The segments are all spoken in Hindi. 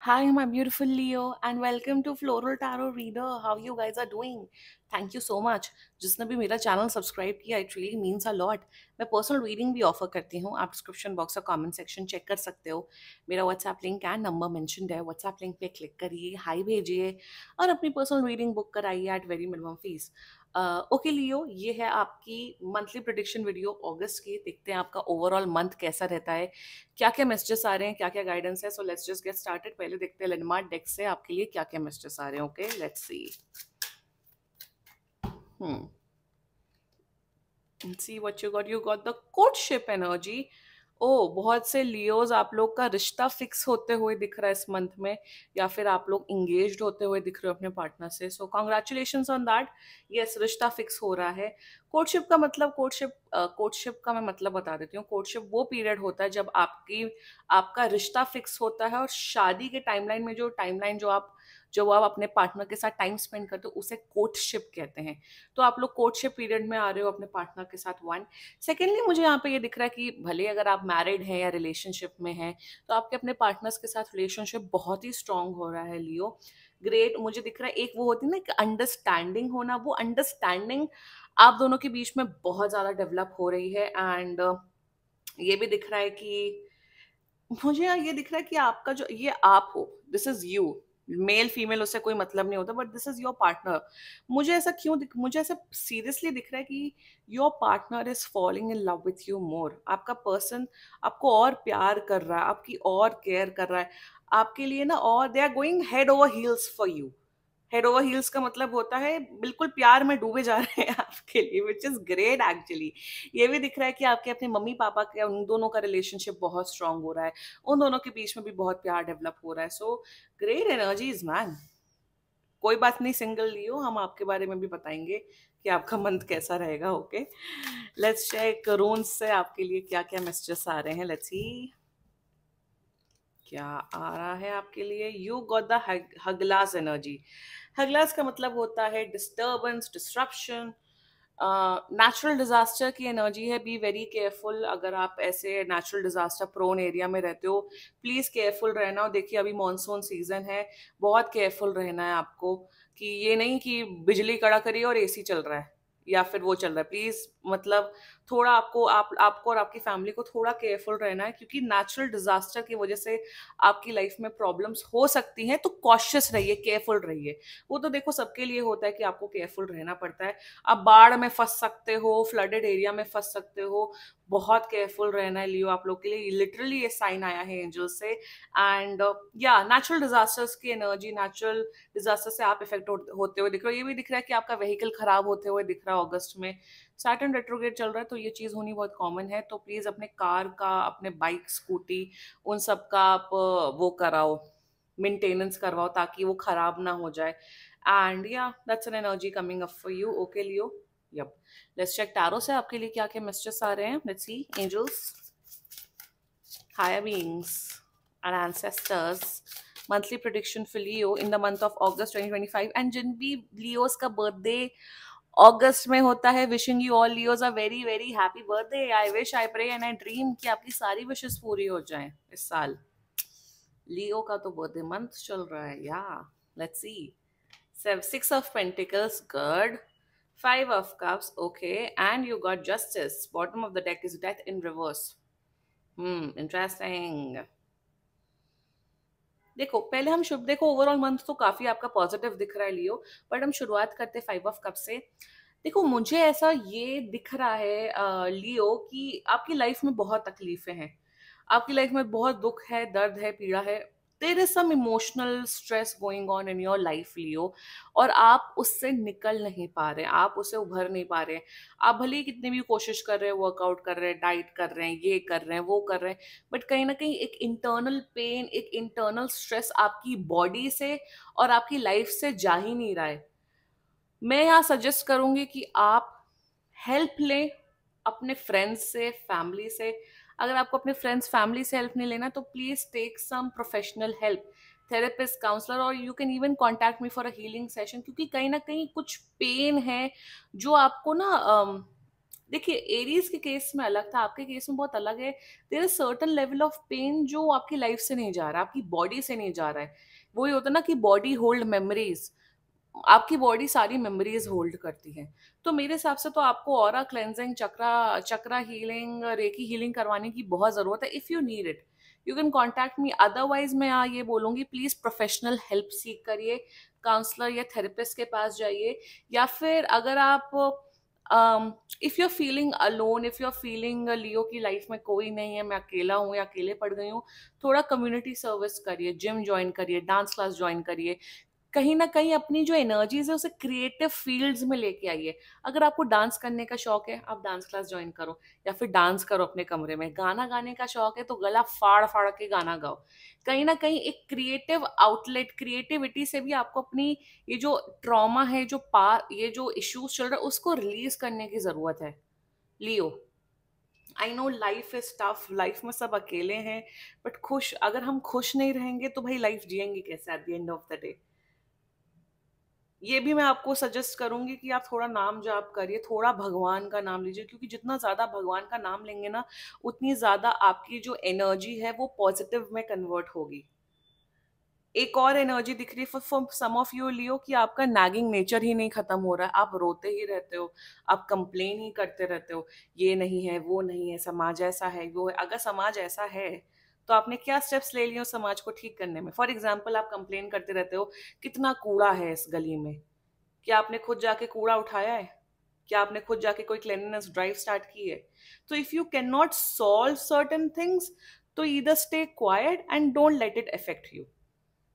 Hi, my beautiful Leo, and welcome to Floral Tarot Reader. How you guys are doing? Thank you so much. जिसने भी मेरा चैनल सब्सक्राइब किया, it really means a lot. मैं पर्सनल रीडिंग भी ऑफर करती हूँ. आप डिस्क्रिप्शन बॉक्स और कमेंट सेक्शन चेक कर सकते हो. मेरा WhatsApp link and number mentioned है. व्हाट्सएप लिंक पे क्लिक करिए, हाई भेजिए और अपनी पर्सनल रीडिंग बुक कराइए at very minimum fees. Okay Leo, ये है आपकी मंथली प्रिडिक्शन वीडियो अगस्त की. देखते हैं आपका ओवरऑल मंथ कैसा रहता है, क्या क्या मैसेजेस आ रहे हैं, क्या क्या गाइडेंस है. So let's just get started. पहले देखते हैं लेनमार्क डेक से आपके लिए क्या क्या मैसेजेस आ रहे हैं. Okay, let's see. See what you got the courtship energy. Oh, बहुत से लियोज आप लोग का रिश्ता फिक्स होते हुए दिख रहा है इस मंथ में, या फिर आप लोग इंगेज्ड होते हुए दिख रहे हो अपने पार्टनर से. सो कॉन्ग्रेचुलेशंस ऑन दैट. यस, रिश्ता फिक्स हो रहा है. कोर्टशिप का मतलब, कोर्टशिप का मैं मतलब बता देती हूँ. कोर्टशिप वो पीरियड होता है जब आपका रिश्ता फिक्स होता है, और शादी के टाइमलाइन में जो आप अपने पार्टनर के साथ टाइम स्पेंड करते हो उसे कोर्टशिप कहते हैं. तो आप लोग कोर्टशिप पीरियड में आ रहे हो अपने पार्टनर के साथ. वन. सेकेंडली, मुझे यहाँ पे ये दिख रहा है कि भले अगर आप मैरिड हैं या रिलेशनशिप में हैं, तो आपके अपने पार्टनर्स के साथ रिलेशनशिप बहुत ही स्ट्रांग हो रहा है लियो. ग्रेट. मुझे दिख रहा है एक वो होती है ना कि अंडरस्टैंडिंग होना, वो अंडरस्टैंडिंग आप दोनों के बीच में बहुत ज़्यादा डेवलप हो रही है. एंड ये भी दिख रहा है कि मुझे ये दिख रहा है कि आपका जो ये आप हो, this is you. Male female उससे कोई मतलब नहीं होता, but this is your partner. मुझे ऐसा सीरियसली दिख रहा है कि your partner is following in love with you more. आपका पर्सन आपको और प्यार कर रहा है, आपकी और केयर कर रहा है आपके लिए ना, और they are going head over heels for you. Head over heels का मतलब होता है बिल्कुल प्यार में डूबे जा रहे हैं आपके लिए, विच इज ग्रेट एक्चुअली. ये भी दिख रहा है कि आपके अपने मम्मी पापा के उन दोनों का रिलेशनशिप बहुत स्ट्रांग हो रहा है. उन दोनों के बीच में भी बहुत प्यार डेवलप हो रहा है. So great energies man. कोई बात नहीं, सिंगल लियो, हम आपके बारे में भी बताएंगे कि आपका मंथ कैसा रहेगा. ओके, लेट्स चेक रून्स से आपके लिए क्या क्या मैसेजेस आ रहे हैं. लेट्स सी क्या आ रहा है आपके लिए. You got the hourglass energy. Hourglass का मतलब होता है डिस्टर्बेंस, डिस्ट्रप्शन, नेचुरल डिजास्टर की एनर्जी है. Be very careful. अगर आप ऐसे नेचुरल डिजास्टर प्रोन एरिया में रहते हो, प्लीज केयरफुल रहना. और देखिए अभी मॉनसून सीजन है, बहुत केयरफुल रहना है आपको. कि ये नहीं कि बिजली कड़ा करी और एसी चल रहा है या फिर वो चल रहा है. प्लीज मतलब थोड़ा आपको और आपकी फैमिली को थोड़ा केयरफुल रहना है, क्योंकि नेचुरल डिजास्टर की वजह से आपकी लाइफ में प्रॉब्लम्स हो सकती हैं. तो कॉशियस रहिए, केयरफुल रहिए. वो तो देखो सबके लिए होता है कि आपको केयरफुल रहना पड़ता है. आप बाढ़ में फंस सकते हो, फ्लडेड एरिया में फंस सकते हो. बहुत केयरफुल रहना है लियो आप लोग के लिए. लिटरली ये साइन आया है एंजल से. एंड या नेचुरल डिजास्टर्स की एनर्जी, नेचुरल डिजास्टर से आप इफेक्ट होते हुए दिख रहे हो. ये भी दिख रहा है कि आपका व्हीकल खराब होते हुए दिख रहा है अगस्त में. सैटर्न रेट्रोग्रेड चल रहा है, तो ये चीज़ होनी बहुत कॉमन है. तो प्लीज़ अपने कार का, अपने बाइक, स्कूटी, उन सब का आप वो कराओ, मेंटेनेंस करवाओ, ताकि वो खराब ना हो जाए. एंड या that's an energy coming up for you. Okay Leo. Yup. Let's check tarot से आपके लिए क्या क्या मैसेजेस आ रहे हैं. Let's see. Angels, higher beings and ancestors, monthly prediction for Leo in the month of August 2025. And जिन भी लियोस का बर्थडे अगस्त में होता है, wishing you all Leos a very very happy birthday. I wish, I pray and I dream कि आपकी सारी विशेस पूरी हो जाएं इस साल. लियो का तो बर्थडे मंथ चल रहा है. या let's see. 6 of Pentacles, good. 5 of Cups, okay. And you got Justice. Bottom of the deck is Death in reverse. Interesting. देखो पहले हम शुभ देखो, ओवरऑल मंथ तो काफी आपका पॉजिटिव दिख रहा है लियो. बट हम शुरुआत करते 5 of Cup से. देखो मुझे ऐसा ये दिख रहा है लियो कि आपकी लाइफ में बहुत तकलीफें हैं. आपकी लाइफ में बहुत दुख है, दर्द है, पीड़ा है. There is some emotional stress going on in your life Leo. और आप उससे निकल नहीं पा रहे, आप उससे उभर नहीं पा रहे. आप भले ही कितनी भी कोशिश कर रहे हैं, वर्कआउट कर रहे हैं, डाइट कर रहे हैं, ये कर रहे हैं, वो कर रहे हैं, बट कहीं ना कहीं एक इंटरनल पेन, एक इंटरनल स्ट्रेस आपकी बॉडी से और आपकी लाइफ से जा ही नहीं रहा है. मैं यहाँ सजेस्ट करूंगी कि आप हेल्प लें अपने फ्रेंड्स से, फैमिली से. अगर आपको अपने फ्रेंड्स फैमिली से हेल्प नहीं लेना, तो please take some professional help, therapist, counsellor, और you can even contact me for a healing session. क्योंकि कहीं ना कहीं कुछ पेन है जो आपको ना देखिए, एरीज के केस में अलग था, आपके केस में बहुत अलग है। There is certain level of pain जो आपकी लाइफ से नहीं जा रहा, आपकी बॉडी से नहीं जा रहा है। वही होता है ना कि बॉडी होल्ड मेमोरीज, आपकी बॉडी सारी मेमोरीज होल्ड करती है। तो मेरे हिसाब से तो आपको ऑरा क्लेंजिंग, चक्रा चक्रा हीलिंग, रेकी हीलिंग करवाने की बहुत जरूरत है। If you need it you can contact me, otherwise मैं ये बोलूंगी प्लीज प्रोफेशनल हेल्प सीख करिए, काउंसलर या थेरेपिस्ट के पास जाइए। या फिर अगर आप if you are feeling alone, if you are feeling Leo की लाइफ में कोई नहीं है, मैं अकेला हूँ या अकेले पड़ गई हूँ, थोड़ा कम्युनिटी सर्विस करिए, जिम ज्वाइन करिए, डांस क्लास ज्वाइन करिए। कहीं ना कहीं अपनी जो एनर्जीज है उसे क्रिएटिव फील्ड्स में लेके आइए। अगर आपको डांस करने का शौक है, आप डांस क्लास ज्वाइन करो, या फिर डांस करो अपने कमरे में। गाना गाने का शौक है तो गला फाड़ फाड़ के गाना गाओ। कहीं ना कहीं एक क्रिएटिव आउटलेट, क्रिएटिविटी से भी आपको अपनी ये जो ट्रॉमा है, जो ये जो इश्यूज चल रहा है उसको रिलीज करने की जरूरत है। Leo, I know life is tough, life में सब अकेले हैं, बट खुश, अगर हम खुश नहीं रहेंगे तो भाई लाइफ जिएंगे कैसे at the end of the day. ये भी मैं आपको सजेस्ट करूंगी कि आप थोड़ा नाम जाप करिए, थोड़ा भगवान का नाम लीजिए, क्योंकि जितना ज्यादा भगवान का नाम लेंगे ना, उतनी ज्यादा आपकी जो एनर्जी है वो पॉजिटिव में कन्वर्ट होगी। एक और एनर्जी दिख रही है for some of you Leo, कि आपका नैगिंग नेचर ही नहीं खत्म हो रहा है, आप रोते ही रहते हो, आप कंप्लेन ही करते रहते हो, ये नहीं है, वो नहीं है, समाज ऐसा है, वो है। अगर समाज ऐसा है तो आपने क्या स्टेप्स ले लिए समाज को ठीक करने में? फॉर एग्जाम्पल, आप कंप्लेन करते रहते हो कितना कूड़ा है इस गली में, क्या आपने खुद जाके कूड़ा उठाया है? क्या आपने खुद जाके कोई क्लीनलीनेस ड्राइव स्टार्ट की है? तो if you can not solve certain things, तो either stay quiet and don't let it affect you.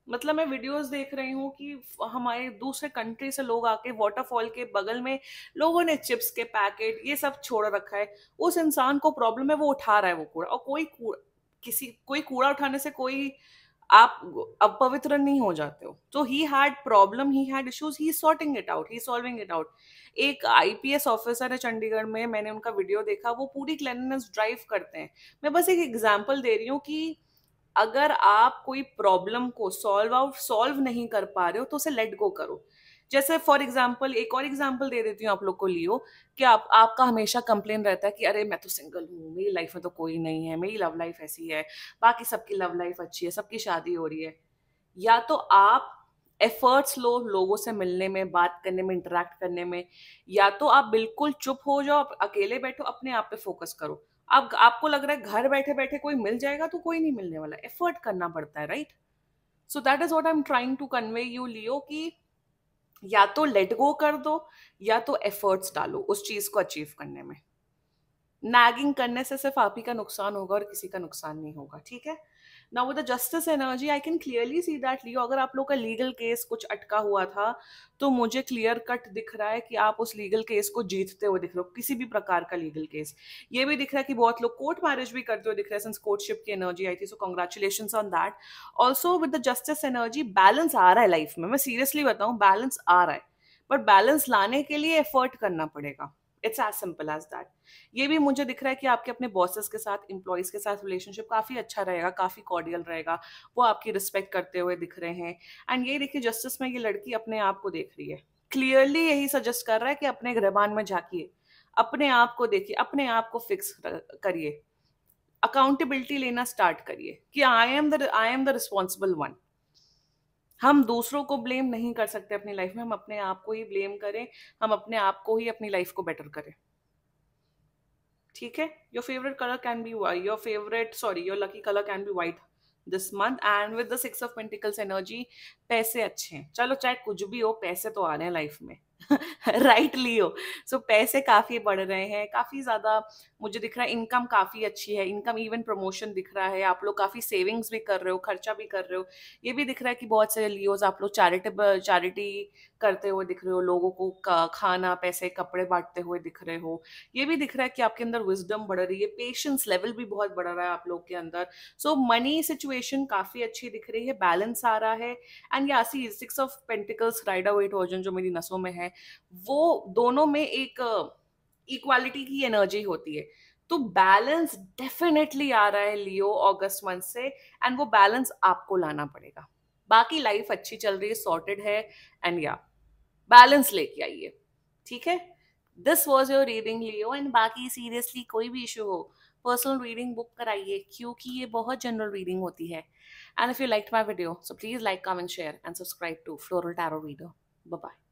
मतलब मैं वीडियोस देख रही हूँ कि हमारे दूसरे कंट्री से लोग आके वाटरफॉल के बगल में लोगों ने चिप्स के पैकेट ये सब छोड़ रखा है। उस इंसान को प्रॉब्लम है, वो उठा रहा है वो कूड़ा, और कोई कूड़ा उठाने से कोई आप अपवित्र नहीं हो जाते हो। तो he had problem, he had issues, he sorting it out, he solving it out. एक आईपीएस ऑफिसर है चंडीगढ़ में, मैंने उनका वीडियो देखा, वो पूरी क्लीनलीनेस ड्राइव करते हैं। मैं बस एक एग्जांपल दे रही हूँ कि अगर आप कोई प्रॉब्लम को सॉल्व नहीं कर पा रहे हो तो उसे लेट गो करो। जैसे फॉर एग्जाम्पल, एक और एग्जाम्पल दे देती हूँ आप लोग को लियो, कि आपका हमेशा कंप्लेन रहता है कि अरे मैं तो सिंगल हूँ, मेरी लाइफ में तो कोई नहीं है, मेरी लव लाइफ ऐसी है, बाकी सबकी लव लाइफ अच्छी है, सबकी शादी हो रही है। या तो आप एफर्ट्स लो लोगों से मिलने में, बात करने में, इंटरेक्ट करने में, या तो आप बिल्कुल चुप हो जाओ, अकेले बैठो, अपने आप पे फोकस करो। अब आपको लग रहा है घर बैठे बैठे कोई मिल जाएगा, तो कोई नहीं मिलने वाला, एफर्ट करना पड़ता है, right? So that is what I am trying to convey you Leo, कि या तो लेट गो कर दो, या तो एफर्ट्स डालो उस चीज को अचीव करने में। नैगिंग करने से सिर्फ आप ही का नुकसान होगा और किसी का नुकसान नहीं होगा, ठीक है? Now with the justice energy I can clearly see that Leo, अगर आप लोग का लीगल केस कुछ अटका हुआ था, तो मुझे क्लियर कट दिख रहा है कि आप उस लीगल केस को जीतते हुए दिख रहे हो, किसी भी प्रकार का लीगल केस। ये भी दिख रहा है कि बहुत लोग कोर्ट मैरिज भी करते हुए दिख रहे हैं, सिंस कोर्टशिप की एनर्जी आई थी, so congratulation on that. Also with the justice energy balance आ रहा है लाइफ में, मैं सीरियसली बताऊं, बैलेंस आ रहा है, बट बैलेंस लाने के लिए एफर्ट करना पड़ेगा। It's as simple as that. ये भी मुझे दिख रहा है कि आपके अपने बॉसेस के साथ, एम्प्लॉयज के साथ रिलेशनशिप काफी अच्छा रहेगा, काफी कॉर्डियल रहेगा, वो आपकी रिस्पेक्ट करते हुए दिख रहे हैं। एंड ये देखिए, जस्टिस में ये लड़की अपने आप को देख रही है, क्लियरली यही सजेस्ट कर रहा है कि अपने गृहबान में झांकिए, अपने आप को देखिए, अपने आप को फिक्स करिए, अकाउंटेबिलिटी लेना स्टार्ट करिए कि I am the responsible one. हम दूसरों को ब्लेम नहीं कर सकते अपनी लाइफ में, हम अपने आप को ही ब्लेम करें, हम अपने आप को ही अपनी लाइफ को बेटर करें, ठीक है? Your favourite colour can be your lucky colour can be white this month, and with the six of pentacles energy, पैसे अच्छे हैं, चलो चाहे कुछ भी हो, पैसे तो आ रहे हैं लाइफ में। राइट लियो, सो पैसे काफी बढ़ रहे हैं, काफी ज्यादा मुझे दिख रहा है, इनकम काफी अच्छी है, इनकम इवन प्रमोशन दिख रहा है, आप लोग काफी सेविंग्स भी कर रहे हो, खर्चा भी कर रहे हो। ये भी दिख रहा है कि बहुत सारे लियोज आप लोग चैरिटी करते हुए दिख रहे हो, लोगों को खाना, पैसे, कपड़े बांटते हुए दिख रहे हो। ये भी दिख रहा है कि आपके अंदर विजडम बढ़ रही है, पेशेंस लेवल भी बहुत बढ़ रहा है आप लोग के अंदर। सो मनी सिचुएशन काफी अच्छी दिख रही है, बैलेंस आ रहा है। एंड या see six of pentacles Rider Waite version जो मेरी नसों में है, वो दोनों में एक इक्वालिटी की एनर्जी होती है। तो बैलेंस डेफिनेटली आ रहा है लियो अगस्त मंथ से, एंड वो बैलेंस आपको लाना पड़ेगा। बाकी लाइफ अच्छी चल रही है, सॉर्टेड है, एंड या बैलेंस लेके आइए, ठीक है? This was your reading Leo, and बाकी सीरियसली कोई भी इशू हो, पर्सनल रीडिंग बुक कराइए, क्योंकि ये बहुत जनरल रीडिंग होती है. And if you like my video, so please like, comment, share and subscribe to Floral Tarot Reader. Bye bye.